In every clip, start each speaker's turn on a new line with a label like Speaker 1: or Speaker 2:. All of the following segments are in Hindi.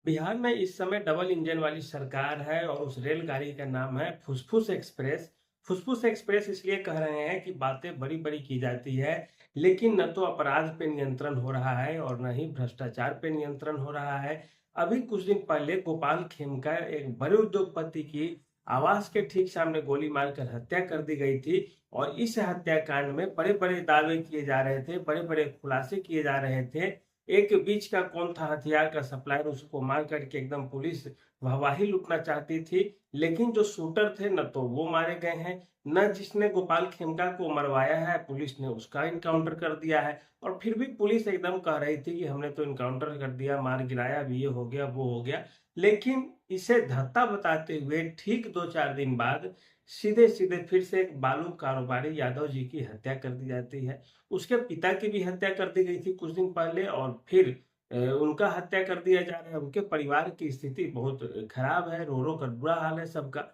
Speaker 1: बिहार में इस समय डबल इंजन वाली सरकार है और उस रेलगाड़ी का नाम है फुसफुस एक्सप्रेस। फुसफुस एक्सप्रेस इसलिए कह रहे हैं कि बातें बड़ी-बड़ी की जाती है, लेकिन न तो अपराध पे नियंत्रण हो रहा है और न ही भ्रष्टाचार पे नियंत्रण हो रहा है। अभी कुछ दिन पहले गोपाल खेमका एक बड़े उद्योगपति की आवास के ठीक सामने गोली मारकर हत्या कर दी गई थी और इस हत्याकांड में बड़े-बड़े दावे किए जा रहे थे, बड़े-बड़े खुलासे किए जा रहे थे। एक बीच का कौन था हथियार का सप्लायर उसको मार करके एकदम पुलिस वाहवाही लूटना चाहती थी, लेकिन जो शूटर थे न तो वो मारे गए हैं, न जिसने गोपाल खेमका को मरवाया है पुलिस ने उसका एनकाउंटर कर दिया है और फिर भी पुलिस एकदम कह रही थी कि हमने तो एनकाउंटर कर दिया, मार गिराया भी, ये हो गया, वो हो गया। लेकिन इसे धत्ता बताते हुए ठीक 2-4 दिन बाद सीधे-सीधे फिर से एक बालू कारोबारी यादव जी की हत्या कर दी जाती है। उसके पिता की भी हत्या कर दी गई थी कुछ दिन पहले और फिर उनका हत्या कर दिया जा रहा है। उनके परिवार की स्थिति बहुत खराब है, रो-रो कर बुरा हाल है सबका।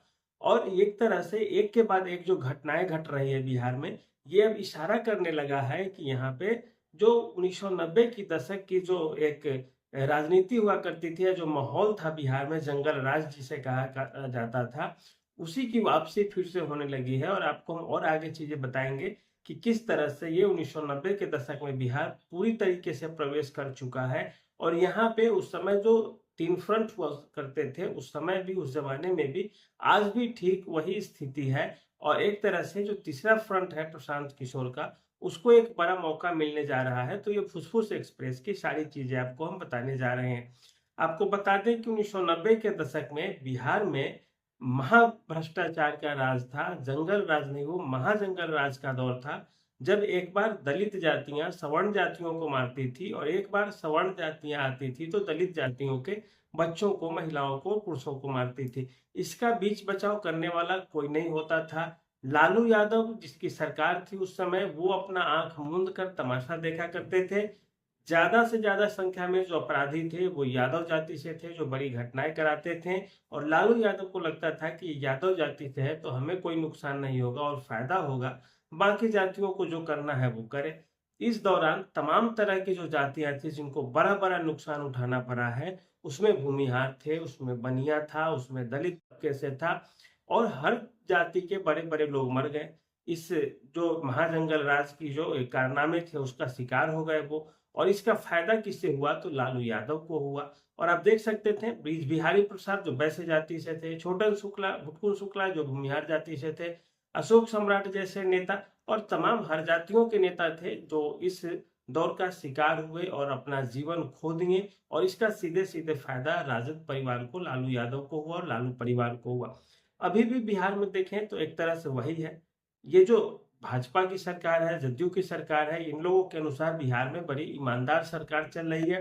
Speaker 1: और एक तरह से एक के बाद एक जो घटनाएँ घट रही है बिहार में, ये अब इशारा करने लगा है कि यहाँ पे जो 1990 की दशक की जो एक राजनीति हुआ करती थी या जो माहौल था बिहार में जंगल राज जिसे जाता था, उसी की वापसी फिर से होने लगी है और आपको हम और आगे चीज़ें बताएँगे कि किस तरह से ये 1990 के दशक में बिहार पूरी तरीके से प्रवेश कर चुका है और यहाँ पे उस समय जो 3 फ्रंट हुआ करते थे, उस समय भी, उस ज़माने में भी, आज भी ठीक वही स्थिति है और एक तरह से जो तीसरा फ्रंट है प्रशांत किशोर का, उसको एक बड़ा मौका मिलने जा रहा है। तो ये फुसफुस एक्सप्रेस की सारी चीज़ें आपको हम बताने जा रहे हैं। आपको बता दें कि 1990 के दशक में बिहार में महाभ्रष्टाचार का राज था, जंगल राज नहीं वो महाजंगल राज का दौर था, जब एक बार दलित जातियाँ सवर्ण जातियों को मारती थी और एक बार सवर्ण जातियाँ आती थी तो दलित जातियों के बच्चों को, महिलाओं को, पुरुषों को मारती थी। इसका बीच बचाव करने वाला कोई नहीं होता था। लालू यादव जिसकी सरकार थी उस समय वो अपना आँख मूंद कर तमाशा देखा करते थे। ज़्यादा से ज़्यादा संख्या में जो अपराधी थे वो यादव जाति से थे, जो बड़ी घटनाएँ कराते थे और लालू यादव को लगता था कि यादव जाति से है तो हमें कोई नुकसान नहीं होगा और फ़ायदा होगा, बाकी जातियों को जो करना है वो करे। इस दौरान तमाम तरह की जो जातियाँ थी जिनको बड़ा-बड़ा नुकसान उठाना पड़ा है, उसमें भूमिहार थे, उसमें बनिया था, उसमें दलित तबके से था और हर जाति के बड़े-बड़े लोग मर गए। इस जो महाजंगल राज की जो कारनामे थे उसका शिकार हो गए वो और इसका फ़ायदा किससे हुआ तो लालू यादव को हुआ और आप देख सकते थे ब्रिज बिहारी प्रसाद जो वैश्य जाति से थे, छोटन शुक्ला, भुटकुल शुक्ला जो भूमिहार जाति से थे, अशोक सम्राट जैसे नेता और तमाम हर जातियों के नेता थे जो इस दौर का शिकार हुए और अपना जीवन खो दिए और इसका सीधे-सीधे फ़ायदा राजद परिवार को, लालू यादव को हुआ और लालू परिवार को हुआ। अभी भी बिहार में देखें तो एक तरह से वही है। ये जो भाजपा की सरकार है, जदयू की सरकार है, इन लोगों के अनुसार बिहार में बड़ी ईमानदार सरकार चल रही है।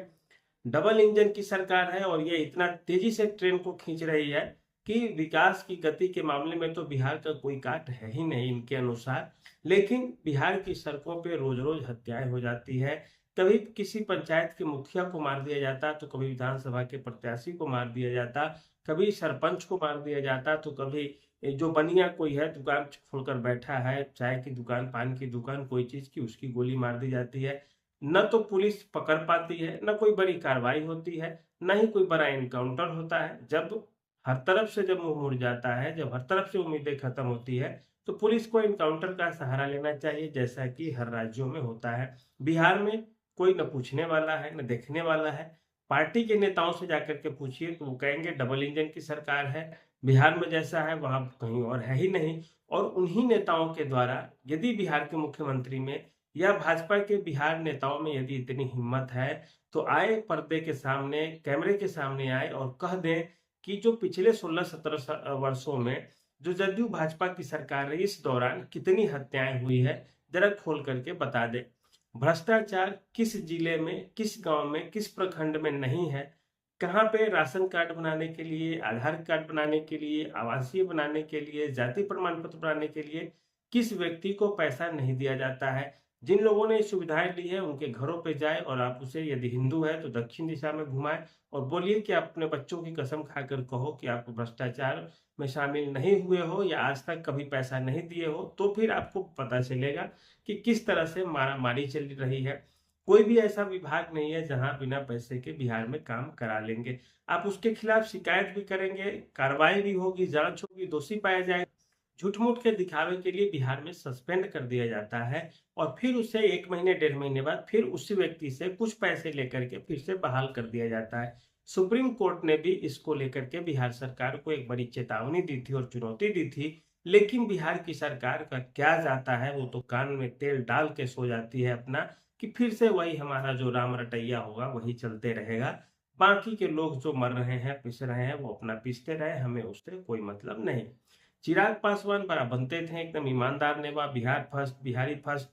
Speaker 1: डबल इंजन की सरकार है और ये इतना तेजी से ट्रेन को खींच रही है कि विकास की गति के मामले में तो बिहार का कोई काट है ही नहीं इनके अनुसार। लेकिन बिहार की सड़कों पे रोज-रोज हत्याएँ हो जाती है। कभी किसी पंचायत के मुखिया को मार दिया जाता, तो कभी विधानसभा के प्रत्याशी को मार दिया जाता, कभी सरपंच को मार दिया जाता, तो कभी जो बनिया कोई है दुकान खोलकर बैठा है, चाय की दुकान, पान की दुकान, कोई चीज़ की, उसकी गोली मार दी जाती है। न तो पुलिस पकड़ पाती है, न कोई बड़ी कार्रवाई होती है, न ही कोई बड़ा एनकाउंटर होता है। जब हर तरफ से जब मुँह मुड़ जाता है, जब हर तरफ से उम्मीदें खत्म होती है, तो पुलिस को एनकाउंटर का सहारा लेना चाहिए, जैसा कि हर राज्यों में होता है। बिहार में कोई न पूछने वाला है, न देखने वाला है। पार्टी के नेताओं से जाकर के पूछिए, तो वो कहेंगे डबल इंजन की सरकार है, बिहार में जैसा है वहाँ कहीं और है ही नहीं। और उन्हीं नेताओं के द्वारा यदि बिहार के मुख्यमंत्री में या भाजपा के बिहार नेताओं में यदि इतनी हिम्मत है, तो आए पर्दे के सामने, कैमरे के सामने आए और कह दें कि जो पिछले 16-17 वर्षों में जो जदयू भाजपा की सरकार रही, इस दौरान कितनी हत्याएँ हुई है, ज़रा खोल कर के बता दें। भ्रष्टाचार किस जिले में, किस गाँव में, किस प्रखंड में नहीं है, कहाँ पे राशन कार्ड बनाने के लिए, आधार कार्ड बनाने के लिए, आवासीय बनाने के लिए, जाति प्रमाण पत्र बनाने के लिए किस व्यक्ति को पैसा नहीं दिया जाता है। जिन लोगों ने ये सुविधाएँ ली है उनके घरों पे जाएँ और आप उसे यदि हिंदू है तो दक्षिण दिशा में घुमाएँ और बोलिए कि आप अपने बच्चों की कसम खाकर कहो कि आप भ्रष्टाचार में शामिल नहीं हुए हो या आज तक कभी पैसा नहीं दिए हो, तो फिर आपको पता चलेगा कि किस तरह से मारा-मारी चल रही है। कोई भी ऐसा विभाग नहीं है जहां बिना पैसे के बिहार में काम करा लेंगे। आप उसके खिलाफ शिकायत भी करेंगे, कार्रवाई भी होगी, जांच होगी, दोषी पाया जाएगा, झूठ मूठ के दिखावे के लिए बिहार में सस्पेंड कर दिया जाता है और फिर उसे 1 महीने 1.5 महीने बाद फिर उसी व्यक्ति से कुछ पैसे लेकर के फिर से बहाल कर दिया जाता है। सुप्रीम कोर्ट ने भी इसको लेकर के बिहार सरकार को एक बड़ी चेतावनी दी थी और चुनौती दी थी, लेकिन बिहार की सरकार का क्या जाता है, वो तो कान में तेल डाल के सो जाती है अपना, कि फिर से वही हमारा जो राम रटैया होगा वही चलते रहेगा। बाकी के लोग जो मर रहे हैं, पिस रहे हैं, वो अपना पिसते रहे, हमें उससे कोई मतलब नहीं। चिराग पासवान बड़ा बनते थे, एकदम ईमानदार नेता, बिहार फर्स्ट, बिहारी फर्स्ट,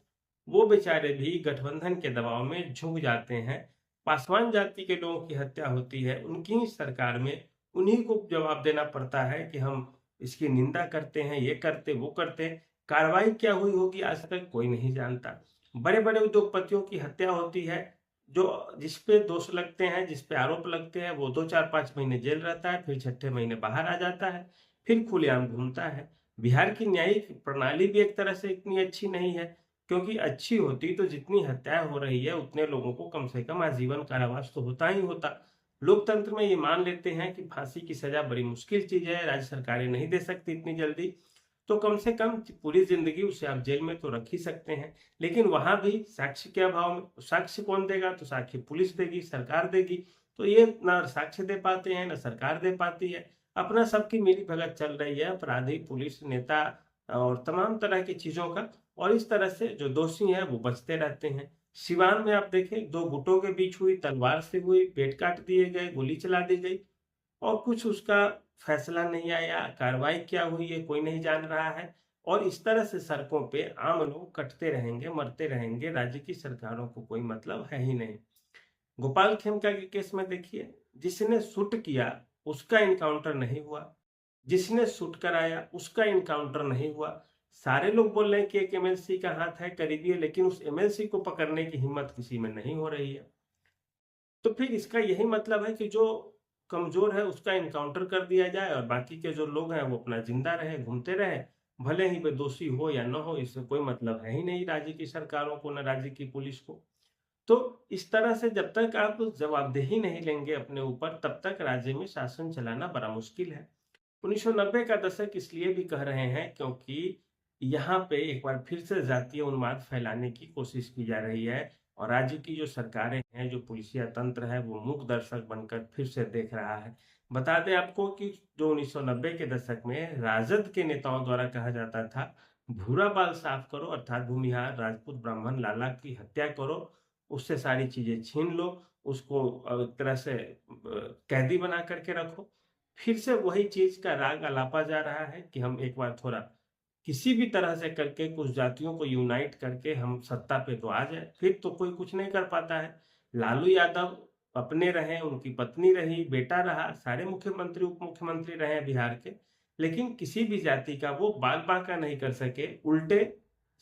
Speaker 1: वो बेचारे भी गठबंधन के दबाव में झुक जाते हैं। पासवान जाति के लोगों की हत्या होती है, उनकी ही सरकार में उन्हीं को जवाब देना पड़ता है कि हम इसकी निंदा करते हैं, ये करते वो करते। कार्रवाई क्या हुई होगी आज तक कोई नहीं जानता। बड़े बड़े उद्योगपतियों की हत्या होती है, जो जिसपे दोष लगते हैं, जिसपे आरोप लगते हैं, वो 2 4 5 महीने जेल रहता है, फिर 6ठे महीने बाहर आ जाता है, फिर खुलेआम घूमता है। बिहार की न्यायिक प्रणाली भी एक तरह से इतनी अच्छी नहीं है, क्योंकि अच्छी होती तो जितनी हत्याएं हो रही है उतने लोगों को कम से कम आजीवन कारावास तो होता ही होता। लोकतंत्र में ये मान लेते हैं कि फांसी की सजा बड़ी मुश्किल चीज है, राज्य सरकारें नहीं दे सकती इतनी जल्दी, तो कम से कम पूरी जिंदगी उसे आप जेल में तो रख ही सकते हैं। लेकिन वहां भी साक्ष्य के अभाव में, साक्ष्य कौन देगा, तो साक्ष्य पुलिस देगी, सरकार देगी, तो ये ना साक्ष्य दे पाते हैं ना सरकार दे पाती है। अपना सबकी मिली भगत चल रही है, अपराधी, पुलिस, नेता और तमाम तरह की चीजों का, और इस तरह से जो दोषी हैं वो बचते रहते हैं। सिवान में आप देखें, 2 गुटों के बीच हुई, तलवार से हुई, पेट काट दिए गए, गोली चला दी गई और कुछ उसका फैसला नहीं आया, कार्रवाई क्या हुई है कोई नहीं जान रहा है। और इस तरह से सड़कों पे आम लोग कटते रहेंगे, मरते रहेंगे, राज्य की सरकारों को कोई मतलब है ही नहीं। गोपाल खेमका के केस में देखिए, जिसने शूट किया उसका इनकाउंटर नहीं हुआ, जिसने शूट कराया उसका इनकाउंटर नहीं हुआ। सारे लोग बोल रहे हैं कि एक एमएलसी का हाथ है, करीबी है, लेकिन उस एमएलसी को पकड़ने की हिम्मत किसी में नहीं हो रही है। तो फिर इसका यही मतलब है कि जो कमजोर है उसका इनकाउंटर कर दिया जाए और बाकी के जो लोग हैं वो अपना जिंदा रहे, घूमते रहे, भले ही वे दोषी हो या न हो, इससे कोई मतलब है ही नहीं राज्य की सरकारों को, न राज्य की पुलिस को। तो इस तरह से जब तक आप जवाबदेही नहीं लेंगे अपने ऊपर, तब तक राज्य में शासन चलाना बड़ा मुश्किल है। 1990 का दशक इसलिए भी कह रहे हैं क्योंकि यहाँ पे एक बार फिर से जातीय उन्माद फैलाने की कोशिश की जा रही है और राज्य की जो सरकारें हैं, जो पुलिसिया तंत्र है, वो मूक दर्शक बनकर फिर से देख रहा है। बता दें आपको कि जो 1990 के दशक में राजद के नेताओं द्वारा कहा जाता था, भूरा बाल साफ करो, अर्थात भूमिहार राजपूत ब्राह्मण लाला की हत्या करो, उससे सारी चीजें छीन लो, उसको एक तरह से कैदी बना करके रखो। फिर से वही चीज का राग अलापा जा रहा है कि हम एक बार थोड़ा किसी भी तरह से करके कुछ जातियों को यूनाइट करके हम सत्ता पे तो आ जाए, फिर तो कोई कुछ नहीं कर पाता है। लालू यादव अपने रहे, उनकी पत्नी रही, बेटा रहा, सारे मुख्यमंत्री उप मुख्यमंत्री रहे बिहार के, लेकिन किसी भी जाति का वो बाल बांका नहीं कर सके। उल्टे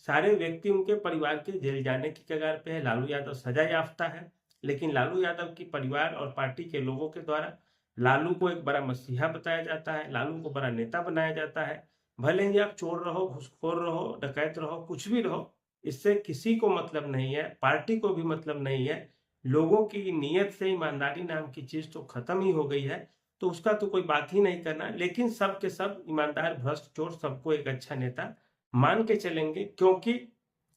Speaker 1: सारे व्यक्ति उनके परिवार के जेल जाने की कगार पे है। लालू यादव सजा याफ्ता है, लेकिन लालू यादव की परिवार और पार्टी के लोगों के द्वारा लालू को एक बड़ा मसीहा बताया जाता है, लालू को बड़ा नेता बनाया जाता है। भले ही आप चोर रहो, घुसखोर रहो, डकैत रहो, कुछ भी रहो, इससे किसी को मतलब नहीं है, पार्टी को भी मतलब नहीं है। लोगों की नीयत से ईमानदारी नाम की चीज तो खत्म ही हो गई है, तो उसका तो कोई बात ही नहीं करना। लेकिन सब के सब ईमानदार, भ्रष्ट, चोर सबको एक अच्छा नेता मान के चलेंगे, क्योंकि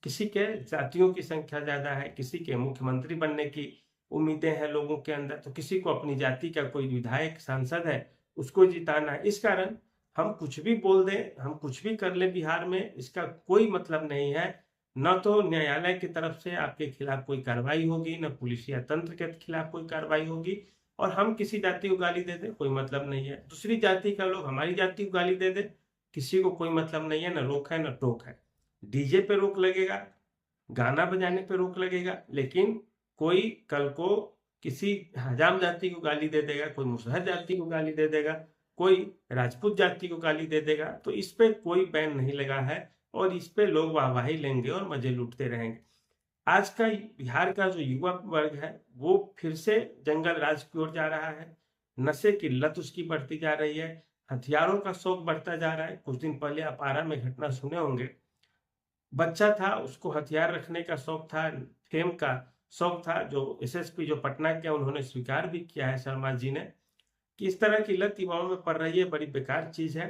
Speaker 1: किसी के जातियों की संख्या ज्यादा है, किसी के मुख्यमंत्री बनने की उम्मीदें हैं लोगों के अंदर, तो किसी को अपनी जाति का कोई विधायक, सांसद है, उसको जिताना है। इस कारण हम कुछ भी बोल दें, हम कुछ भी कर ले बिहार में, इसका कोई मतलब नहीं है। न तो न्यायालय की तरफ से आपके खिलाफ कोई कार्रवाई होगी, न पुलिस या तंत्र के खिलाफ कोई कार्रवाई होगी, और हम किसी जाति को गाली दे दें, कोई मतलब नहीं है। दूसरी जाति का लोग हमारी जाति को गाली दे दे, किसी को कोई मतलब नहीं है, न रोक है न टोक है। डीजे पे रोक लगेगा, गाना बजाने पे रोक लगेगा, लेकिन कोई कल को किसी हजाम जाति को गाली दे देगा, कोई मुसहर जाति को गाली दे देगा, कोई राजपूत जाति को गाली दे देगा, तो इस पे कोई बैन नहीं लगा है और इस पे लोग वाहवाही लेंगे और मजे लूटते रहेंगे। आज का बिहार का जो युवा वर्ग है वो फिर से जंगल राज की ओर जा रहा है, नशे की लत उसकी बढ़ती जा रही है, हथियारों का शौक बढ़ता जा रहा है। कुछ दिन पहले आप आरा में घटना सुने होंगे, बच्चा था, उसको हथियार रखने का शौक था, फेम का शौक था, जो एसएसपी जो पटना के उन्होंने स्वीकार भी किया है शर्मा जी ने, कि इस तरह की लत युवाओं में पड़ रही है, बड़ी बेकार चीज है।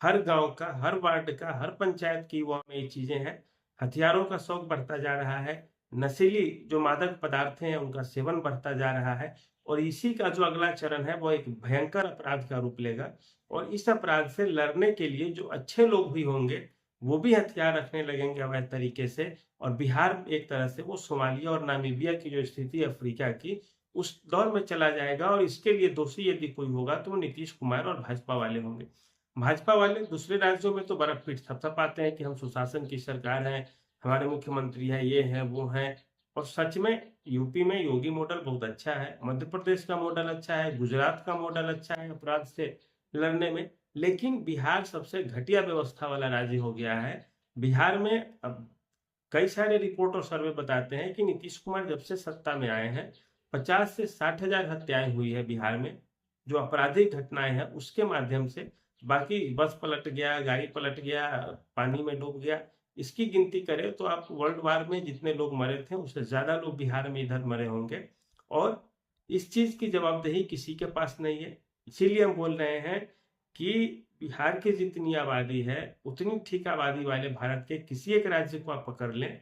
Speaker 1: हर गांव का, हर वार्ड का, हर पंचायत की युवाओं में ये चीजें हैं। हथियारों का शौक बढ़ता जा रहा है, नशीली जो मादक पदार्थ हैं उनका सेवन बढ़ता जा रहा है, और इसी का जो अगला चरण है वो एक भयंकर अपराध का रूप लेगा। और इस अपराध से लड़ने के लिए जो अच्छे लोग भी होंगे वो भी हथियार रखने लगेंगे अवैध तरीके से। और बिहार एक तरह से वो सोमालिया और नामीबिया की जो स्थिति है अफ्रीका की, उस दौर में चला जाएगा। और इसके लिए दोषी यदि कोई होगा तो वो नीतीश कुमार और भाजपा वाले होंगे। भाजपा वाले दूसरे राज्यों में तो बर्फ पीट थपथपाते हैं कि हम सुशासन की सरकार है, हमारे मुख्यमंत्री है, ये है वो है। और सच में यूपी में योगी मॉडल बहुत अच्छा है, मध्य प्रदेश का मॉडल अच्छा है, गुजरात का मॉडल अच्छा है अपराध से लड़ने में। लेकिन बिहार सबसे घटिया व्यवस्था वाला राज्य हो गया है। बिहार में अब कई सारे रिपोर्ट और सर्वे बताते हैं कि नीतीश कुमार जब से सत्ता में आए हैं 50 से 60 हजार हत्याएं हुई है बिहार में, जो आपराधिक घटनाएं हैं उसके माध्यम से। बाकी बस पलट गया, गाड़ी पलट गया, पानी में डूब गया, इसकी गिनती करें तो आप वर्ल्ड वार में जितने लोग मरे थे उससे ज्यादा लोग बिहार में इधर मरे होंगे। और इस चीज की जवाबदेही किसी के पास नहीं है। इसीलिए हम बोल रहे हैं कि बिहार की जितनी आबादी है उतनी ठीक आबादी वाले भारत के किसी एक राज्य को आप पकड़ लें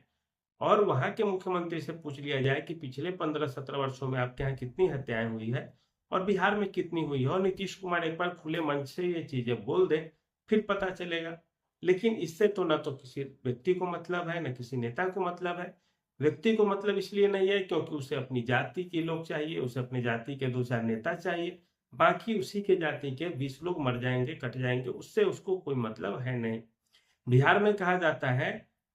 Speaker 1: और वहां के मुख्यमंत्री से पूछ लिया जाए कि पिछले 15-17 वर्षों में आपके यहाँ कितनी हत्याएं हुई है और बिहार में कितनी हुई है, और नीतीश कुमार एक बार खुले मन से ये चीजें बोल दे, फिर पता चलेगा। लेकिन इससे तो ना तो किसी व्यक्ति को मतलब है, ना किसी नेता को मतलब है। व्यक्ति को मतलब इसलिए नहीं है क्योंकि उसे अपनी जाति के लोग चाहिए, उसे अपनी जाति के 2-4 नेता चाहिए। बाकी उसी के जाति के 20 लोग मर जाएंगे, कट जाएंगे, उससे उसको कोई मतलब है नहीं। बिहार में कहा जाता है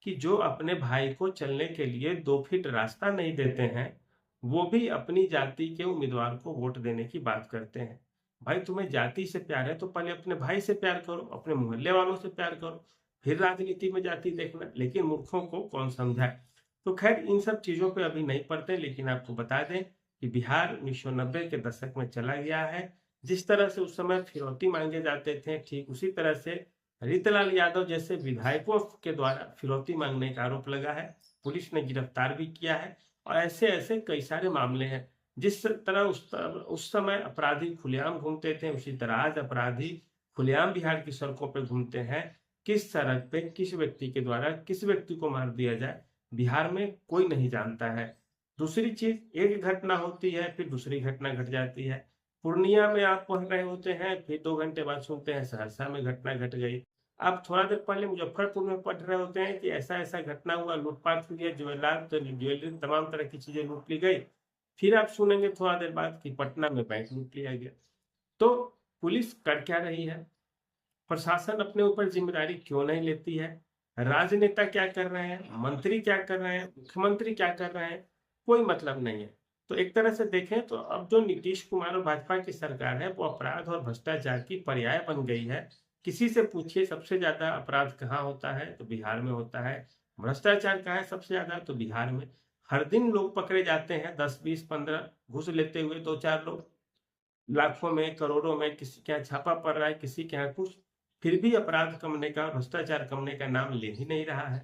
Speaker 1: कि जो अपने भाई को चलने के लिए 2 फीट रास्ता नहीं देते हैं वो भी अपनी जाति के उम्मीदवार को वोट देने की बात करते हैं। भाई तुम्हें जाति से प्यार है तो पहले अपने भाई से प्यार करो, अपने मोहल्ले वालों से प्यार करो, फिर राजनीति में जाति देखना। लेकिन मूर्खों को कौन समझाए। तो खैर इन सब चीजों पे अभी नहीं पड़ते, लेकिन आपको बता दें कि बिहार 1990 के दशक में चला गया है। जिस तरह से उस समय फिरौती मांगे जाते थे, ठीक उसी तरह से रीतलाल यादव जैसे विधायकों के द्वारा फिरौती मांगने का आरोप लगा है। पुलिस ने गिरफ्तार भी किया है। और ऐसे ऐसे कई सारे मामले हैं। जिस तरह उस समय अपराधी खुलेआम घूमते थे, उसी तरह आज अपराधी खुलेआम बिहार की सड़कों पर घूमते हैं। किस सड़क पे किस व्यक्ति के द्वारा किस व्यक्ति को मार दिया जाए बिहार में कोई नहीं जानता है। दूसरी चीज, एक घटना होती है फिर दूसरी घटना घट जाती है। पूर्णिया में आप पढ़ रहे होते हैं, फिर 2 घंटे बाद सुनते हैं सहरसा में घटना घट गई। आप थोड़ा देर पहले मुजफ्फरपुर में पढ़ रहे होते हैं कि ऐसा ऐसा घटना हुआ, लूटपाट हुई है, ज्वेलरी तमाम तरह की चीजें लूट ली गई। फिर आप सुनेंगे थोड़ा देर बाद कि पटना में बैंक लूट लिया गया। तो पुलिस कर क्या रही है, प्रशासन अपने ऊपर जिम्मेदारी क्यों नहीं लेती है, राजनेता क्या कर रहे हैं, मंत्री क्या कर रहे हैं, मुख्यमंत्री क्या कर रहे हैं, कोई मतलब नहीं है। तो एक तरह से देखें तो अब जो नीतीश कुमार और भाजपा की सरकार है वो अपराध और भ्रष्टाचार की पर्याय बन गई है। किसी से पूछिए सबसे ज्यादा अपराध कहाँ होता है तो बिहार में होता है। भ्रष्टाचार कहाँ है सबसे ज्यादा तो बिहार में। हर दिन लोग पकड़े जाते हैं, 10, 20, 15 घूस लेते हुए 2-4 लोग, लाखों में करोड़ों में, किसी के यहाँ छापा पड़ रहा है, किसी के यहाँ कुछ, फिर भी अपराध कमने का, भ्रष्टाचार कमने का नाम ले ही नहीं रहा है।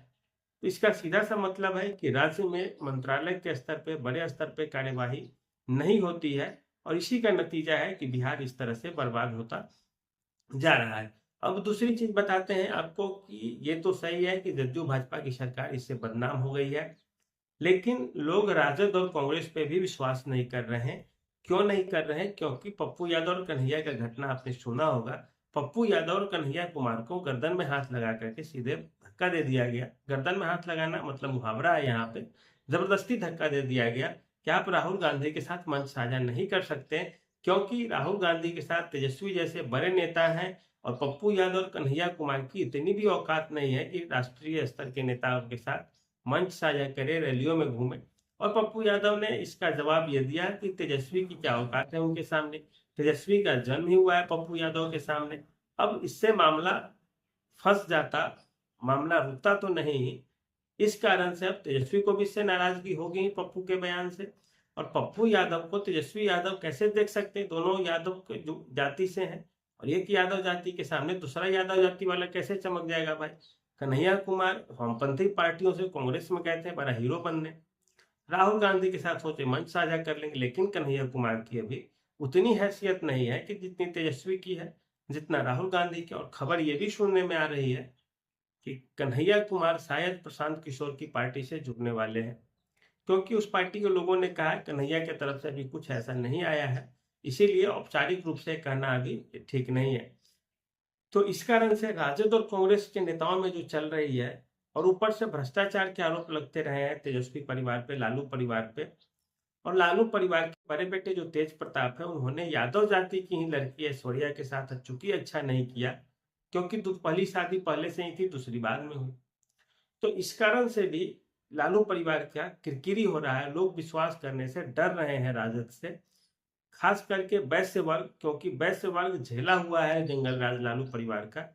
Speaker 1: तो इसका सीधा सा मतलब है कि राज्य में मंत्रालय के स्तर पे, बड़े स्तर पे कार्यवाही नहीं होती है, और इसी का नतीजा है कि बिहार इस तरह से बर्बाद होता जा रहा है। अब दूसरी चीज बताते हैं आपको कि ये तो सही है कि जदयू भाजपा की सरकार इससे बदनाम हो गई है, लेकिन लोग राजद और कांग्रेस पे भी विश्वास नहीं कर रहे हैं। क्यों नहीं कर रहे हैं? क्योंकि पप्पू यादव और कन्हैया का घटना आपने सुना होगा। पप्पू यादव और कन्हैया कुमार को गर्दन में हाथ लगा करके सीधे धक्का दे दिया गया। गर्दन में हाथ लगाना मतलब मुहावरा है, यहाँ पे जबरदस्ती धक्का दे दिया गया कि आप राहुल गांधी के साथ मंच साझा नहीं कर सकते, क्योंकि राहुल गांधी के साथ तेजस्वी जैसे बड़े नेता हैं और पप्पू यादव और कन्हैया कुमार की इतनी भी औकात नहीं है कि राष्ट्रीय स्तर के नेताओं के साथ मंच साझा करे, रैलियों में घूमे। और पप्पू यादव ने इसका जवाब ये दिया कि तेजस्वी की क्या औकात है उनके सामने, तेजस्वी का जन्म ही हुआ है पप्पू यादव के सामने। अब इससे मामला फंस जाता, मामला रुकता तो नहीं। इस कारण से अब तेजस्वी को भी इससे नाराजगी होगी पप्पू के बयान से। और पप्पू यादव को तेजस्वी यादव कैसे देख सकते हैं, दोनों यादव के जो जाति से हैं, और एक यादव जाति के सामने दूसरा यादव जाति वाला कैसे चमक जाएगा भाई। कन्हैया कुमार वामपंथी पार्टियों से कांग्रेस में गए थे बड़ा हीरो बनने, राहुल गांधी के साथ सोचे मंच साझा कर लेंगे, लेकिन कन्हैया कुमार की अभी उतनी हैसियत नहीं है कि जितनी तेजस्वी की है, जितना राहुल गांधी की। और खबर ये भी सुनने में आ रही है कि कन्हैया कुमार शायद प्रशांत किशोर की पार्टी से जुड़ने वाले हैं, क्योंकि उस पार्टी के लोगों ने कहा कन्हैया की तरफ से अभी कुछ ऐसा नहीं आया है, इसीलिए औपचारिक रूप से कहना अभी ठीक नहीं है। तो इस कारण से राजद और कांग्रेस के नेताओं में जो चल रही है, और ऊपर से भ्रष्टाचार के आरोप लगते रहे हैं तेजस्वी परिवार पे, लालू परिवार पे। और लालू परिवार के बड़े बेटे जो तेज प्रताप है, उन्होंने यादव जाति की ही लड़की ऐश्वर्या के साथ चूंकि अच्छा नहीं किया, क्योंकि पहली शादी पहले से ही थी, दूसरी बाद में हुई। तो इस कारण से भी लालू परिवार का किरकिरी हो रहा है, लोग विश्वास करने से डर रहे हैं राजद से, खास करके वैश्य वर्ग, क्योंकि वैश्य वर्ग झेला हुआ है जंगल राज लालू परिवार का।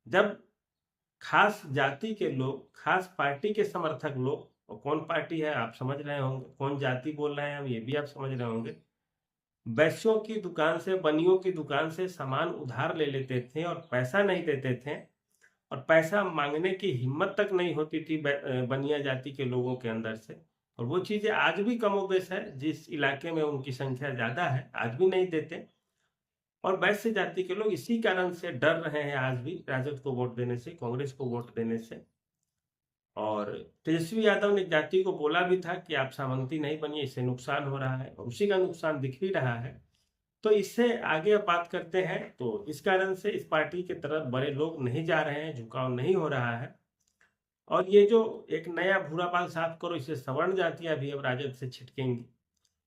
Speaker 1: जब खास जाति के लोग, खास पार्टी के समर्थक लोग, और कौन पार्टी है आप समझ रहे होंगे, कौन जाति बोल रहे हैं हम ये भी आप समझ रहे होंगे, वैश्यों की दुकान से, बनियों की दुकान से सामान उधार ले लेते थे और पैसा नहीं देते थे, और पैसा मांगने की हिम्मत तक नहीं होती थी बनिया जाति के लोगों के अंदर से। और वो चीजें आज भी कमोबेश है, जिस इलाके में उनकी संख्या ज्यादा है आज भी नहीं देते। और वैश्य जाति के लोग इसी कारण से डर रहे हैं आज भी राजद को वोट देने से, कांग्रेस को वोट देने से। और तेजस्वी यादव ने जाति को बोला भी था कि आप सामंती नहीं बनिए, इससे नुकसान हो रहा है, और उसी का नुकसान दिख भी रहा है। तो इससे आगे अब बात करते हैं, तो इस कारण से इस पार्टी की तरफ बड़े लोग नहीं जा रहे हैं, झुकाव नहीं हो रहा है। और ये जो एक नया भूरा बाल साफ करो, इससे सवर्ण जातियां भी अब राजद से छिटकेंगी।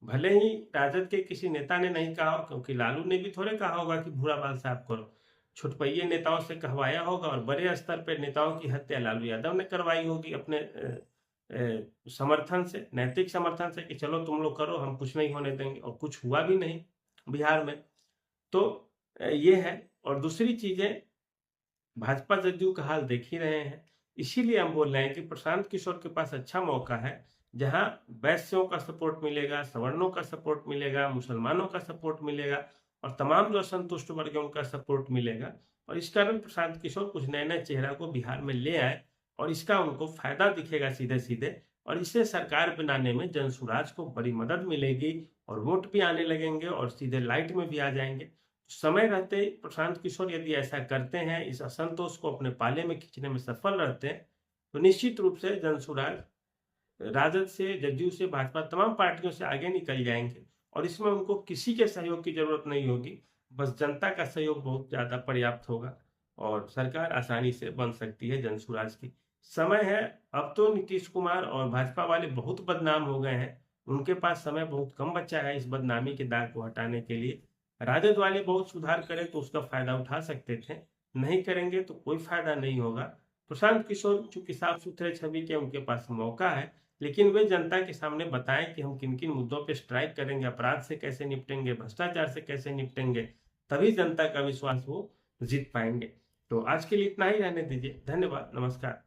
Speaker 1: भले ही राजद के किसी नेता ने नहीं कहा हो, क्योंकि लालू ने भी थोड़े कहा होगा कि भूरा बाल साफ करो, छुटपैये नेताओं से कहवाया होगा, और बड़े स्तर पर नेताओं की हत्या लालू यादव ने करवाई होगी अपने समर्थन से, नैतिक समर्थन से, कि चलो तुम लोग करो, हम कुछ नहीं होने देंगे, और कुछ हुआ भी नहीं बिहार में। तो ये है। और दूसरी चीजें, भाजपा जदयू का हाल देख ही रहे हैं, इसीलिए हम बोल रहे हैं कि प्रशांत किशोर के पास अच्छा मौका है, जहां वैश्यों का सपोर्ट मिलेगा, सवर्णों का सपोर्ट मिलेगा, मुसलमानों का सपोर्ट मिलेगा, और तमाम जो असंतुष्ट वर्ग है उनका सपोर्ट मिलेगा। और इस कारण प्रशांत किशोर कुछ नए नए चेहरा को बिहार में ले आए, और इसका उनको फायदा दिखेगा सीधे सीधे, और इससे सरकार बनाने में जनसुराज को बड़ी मदद मिलेगी, और वोट भी आने लगेंगे, और सीधे लाइट में भी आ जाएंगे। समय रहते प्रशांत किशोर यदि ऐसा करते हैं, इस असंतोष को अपने पाले में खींचने में सफल रहते हैं, तो निश्चित रूप से जनसुराज राजद से, जदयू से, भाजपा तमाम पार्टियों से आगे निकल जाएंगे, और इसमें उनको किसी के सहयोग की जरूरत नहीं होगी, बस जनता का सहयोग बहुत ज्यादा पर्याप्त होगा, और सरकार आसानी से बन सकती है जनसुराज की। समय है। अब तो नीतीश कुमार और भाजपा वाले बहुत बदनाम हो गए हैं, उनके पास समय बहुत कम बचा है इस बदनामी के दाग को हटाने के लिए। राजद वाले बहुत सुधार करें तो उसका फायदा उठा सकते थे, नहीं करेंगे तो कोई फायदा नहीं होगा। प्रशांत किशोर चूंकि साफ सुथरे छवि के, उनके पास मौका है, लेकिन वे जनता के सामने बताएं कि हम किन किन मुद्दों पे स्ट्राइक करेंगे, अपराध से कैसे निपटेंगे, भ्रष्टाचार से कैसे निपटेंगे, तभी जनता का विश्वास वो जीत पाएंगे। तो आज के लिए इतना ही रहने दीजिए। धन्यवाद, नमस्कार।